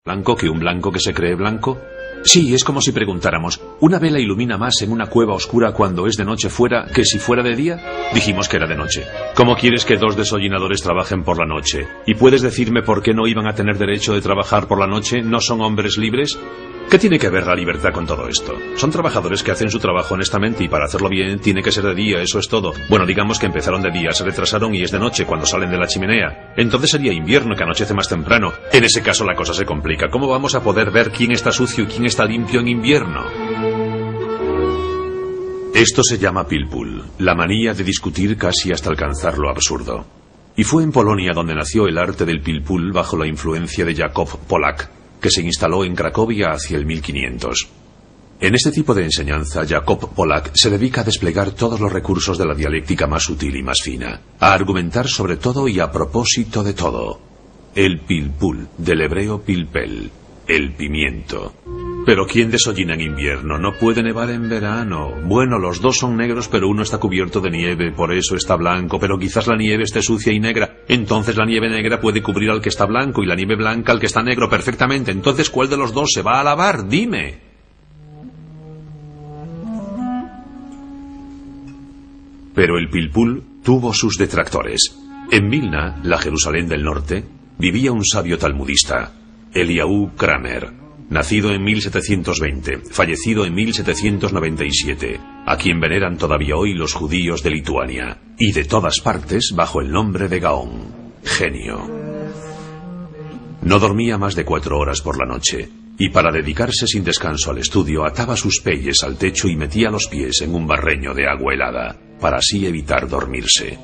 ¿Blanco que un blanco que se cree blanco? Sí, es como si preguntáramos, ¿una vela ilumina más en una cueva oscura cuando es de noche fuera que si fuera de día? Dijimos que era de noche. ¿Cómo quieres que dos desollinadores trabajen por la noche? ¿Y puedes decirme por qué no iban a tener derecho de trabajar por la noche? ¿No son hombres libres? ¿Qué tiene que ver la libertad con todo esto? Son trabajadores que hacen su trabajo honestamente y para hacerlo bien tiene que ser de día, eso es todo. Bueno, digamos que empezaron de día, se retrasaron y es de noche cuando salen de la chimenea. Entonces sería invierno, que anochece más temprano. En ese caso la cosa se complica. ¿Cómo vamos a poder ver quién está sucio y quién está limpio en invierno? Esto se llama pilpul, la manía de discutir casi hasta alcanzar lo absurdo. Y fue en Polonia donde nació el arte del pilpul bajo la influencia de Jakub Polak, que se instaló en Cracovia hacia el 1500. En este tipo de enseñanza, Jakub Polak se dedica a desplegar todos los recursos de la dialéctica más sutil y más fina, a argumentar sobre todo y a propósito de todo. El pilpul, del hebreo pilpel, el pimiento. Pero ¿quién desollina en invierno? ¿No puede nevar en verano? Bueno, los dos son negros, pero uno está cubierto de nieve, por eso está blanco, pero quizás la nieve esté sucia y negra. Entonces la nieve negra puede cubrir al que está blanco y la nieve blanca al que está negro perfectamente. Entonces, ¿cuál de los dos se va a lavar? Dime. Pero el pilpul tuvo sus detractores. En Vilna, la Jerusalén del norte, vivía un sabio talmudista, Eliyahu Kramer. Nacido en 1720, fallecido en 1797, a quien veneran todavía hoy los judíos de Lituania, y de todas partes bajo el nombre de Gaón, genio. No dormía más de 4 horas por la noche, y para dedicarse sin descanso al estudio ataba sus peyes al techo y metía los pies en un barreño de agua helada, para así evitar dormirse.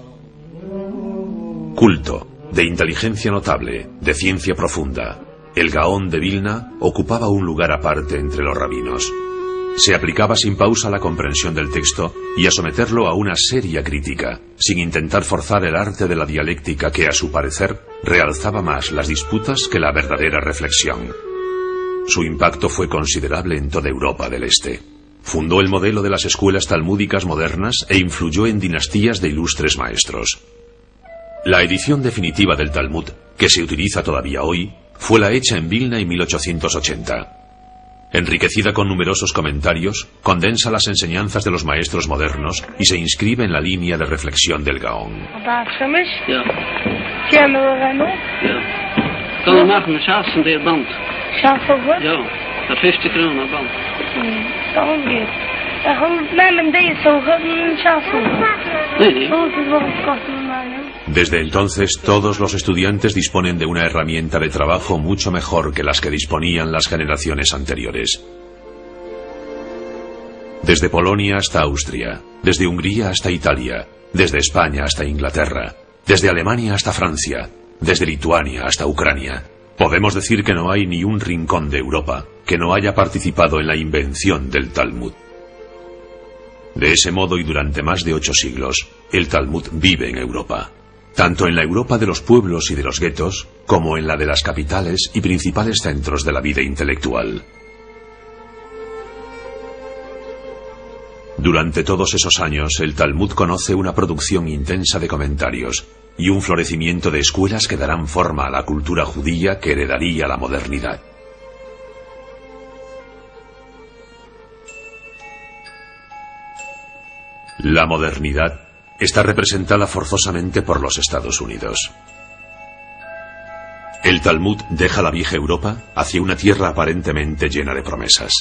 Culto, de inteligencia notable, de ciencia profunda, el Gaón de Vilna ocupaba un lugar aparte entre los rabinos. Se aplicaba sin pausa a la comprensión del texto y a someterlo a una seria crítica, sin intentar forzar el arte de la dialéctica que, a su parecer, realzaba más las disputas que la verdadera reflexión. Su impacto fue considerable en toda Europa del Este. Fundó el modelo de las escuelas talmúdicas modernas e influyó en dinastías de ilustres maestros. La edición definitiva del Talmud, que se utiliza todavía hoy, fue la hecha en Vilna en 1880. Enriquecida con numerosos comentarios, condensa las enseñanzas de los maestros modernos y se inscribe en la línea de reflexión del Gaón. Desde entonces, todos los estudiantes disponen de una herramienta de trabajo mucho mejor que las que disponían las generaciones anteriores. Desde Polonia hasta Austria, desde Hungría hasta Italia, desde España hasta Inglaterra, desde Alemania hasta Francia, desde Lituania hasta Ucrania, podemos decir que no hay ni un rincón de Europa que no haya participado en la invención del Talmud. De ese modo y durante más de 8 siglos, el Talmud vive en Europa. Tanto en la Europa de los pueblos y de los guetos, como en la de las capitales y principales centros de la vida intelectual. Durante todos esos años, el Talmud conoce una producción intensa de comentarios y un florecimiento de escuelas que darán forma a la cultura judía que heredaría la modernidad. La modernidad está representada forzosamente por los Estados Unidos. El Talmud deja la vieja Europa hacia una tierra aparentemente llena de promesas.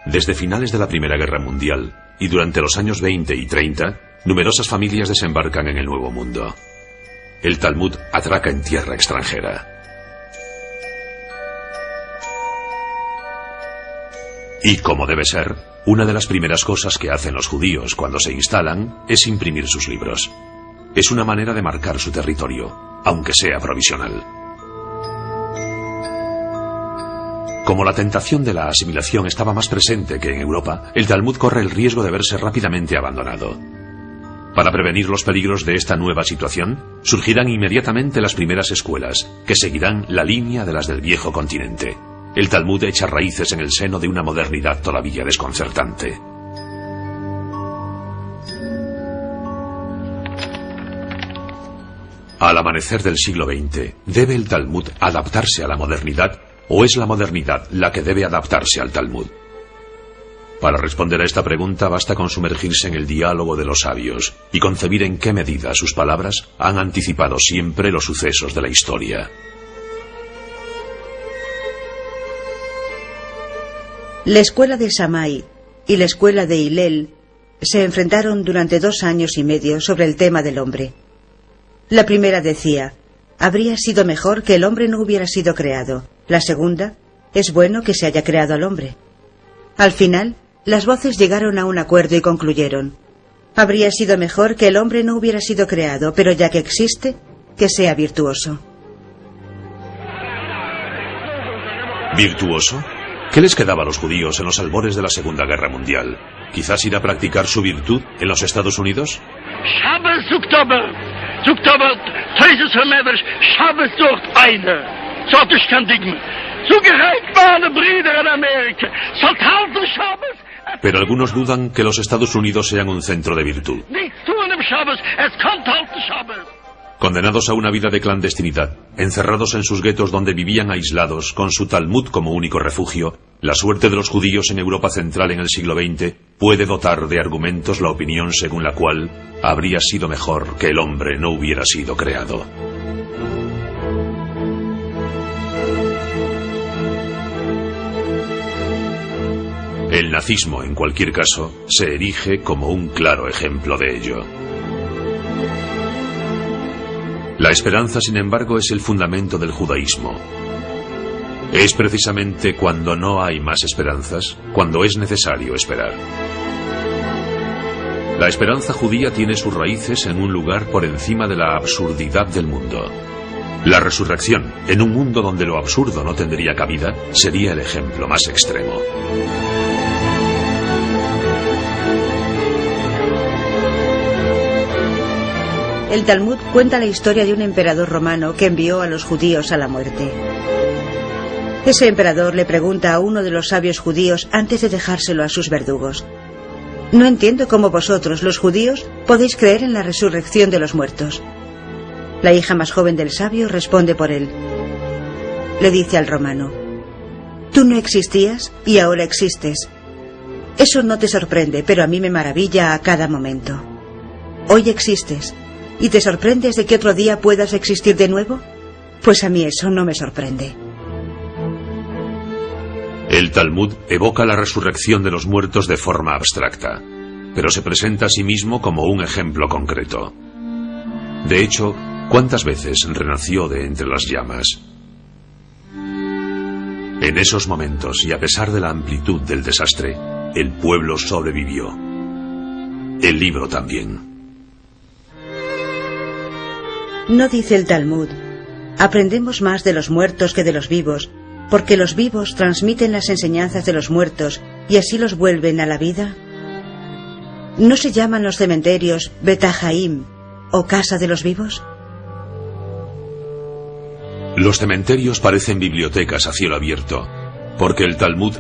Desde finales de la Primera Guerra Mundial y durante los años 20 y 30, numerosas familias desembarcan en el Nuevo Mundo. El Talmud atraca en tierra extranjera. Y como debe ser, una de las primeras cosas que hacen los judíos cuando se instalan es imprimir sus libros. Es una manera de marcar su territorio, aunque sea provisional. Como la tentación de la asimilación estaba más presente que en Europa, el Talmud corre el riesgo de verse rápidamente abandonado. Para prevenir los peligros de esta nueva situación, surgirán inmediatamente las primeras escuelas, que seguirán la línea de las del viejo continente. El Talmud echa raíces en el seno de una modernidad todavía desconcertante. Al amanecer del siglo XX, ¿debe el Talmud adaptarse a la modernidad o es la modernidad la que debe adaptarse al Talmud? Para responder a esta pregunta basta con sumergirse en el diálogo de los sabios y concebir en qué medida sus palabras han anticipado siempre los sucesos de la historia. La escuela de Shammai y la escuela de Hillel se enfrentaron durante 2 años y medio sobre el tema del hombre. La primera decía: habría sido mejor que el hombre no hubiera sido creado. La segunda: es bueno que se haya creado al hombre. Al final, las voces llegaron a un acuerdo y concluyeron: habría sido mejor que el hombre no hubiera sido creado, pero ya que existe, que sea virtuoso. ¿Virtuoso? ¿Qué les quedaba a los judíos en los albores de la Segunda Guerra Mundial? ¿Quizás ir a practicar su virtud en los Estados Unidos? Pero algunos dudan que los Estados Unidos sean un centro de virtud. Condenados a una vida de clandestinidad, encerrados en sus guetos donde vivían aislados, con su Talmud como único refugio, la suerte de los judíos en Europa Central en el siglo XX puede dotar de argumentos la opinión según la cual habría sido mejor que el hombre no hubiera sido creado. El nazismo, en cualquier caso, se erige como un claro ejemplo de ello. La esperanza, sin embargo, es el fundamento del judaísmo. Es precisamente cuando no hay más esperanzas, cuando es necesario esperar. La esperanza judía tiene sus raíces en un lugar por encima de la absurdidad del mundo. La resurrección, en un mundo donde lo absurdo no tendría cabida, sería el ejemplo más extremo. El Talmud cuenta la historia de un emperador romano que envió a los judíos a la muerte. Ese emperador le pregunta a uno de los sabios judíos antes de dejárselo a sus verdugos: no entiendo cómo vosotros, los judíos, podéis creer en la resurrección de los muertos. La hija más joven del sabio responde por él. Le dice al romano: tú no existías y ahora existes. Eso no te sorprende, pero a mí me maravilla a cada momento. Hoy existes. ¿Y te sorprendes de que otro día puedas existir de nuevo? Pues a mí eso no me sorprende. El Talmud evoca la resurrección de los muertos de forma abstracta, pero se presenta a sí mismo como un ejemplo concreto. De hecho, ¿cuántas veces renació de entre las llamas? En esos momentos, y a pesar de la amplitud del desastre, el pueblo sobrevivió. El libro también. No dice el Talmud: aprendemos más de los muertos que de los vivos, porque los vivos transmiten las enseñanzas de los muertos y así los vuelven a la vida. ¿No se llaman los cementerios Bet HaHaim o casa de los vivos? Los cementerios parecen bibliotecas a cielo abierto, porque el Talmud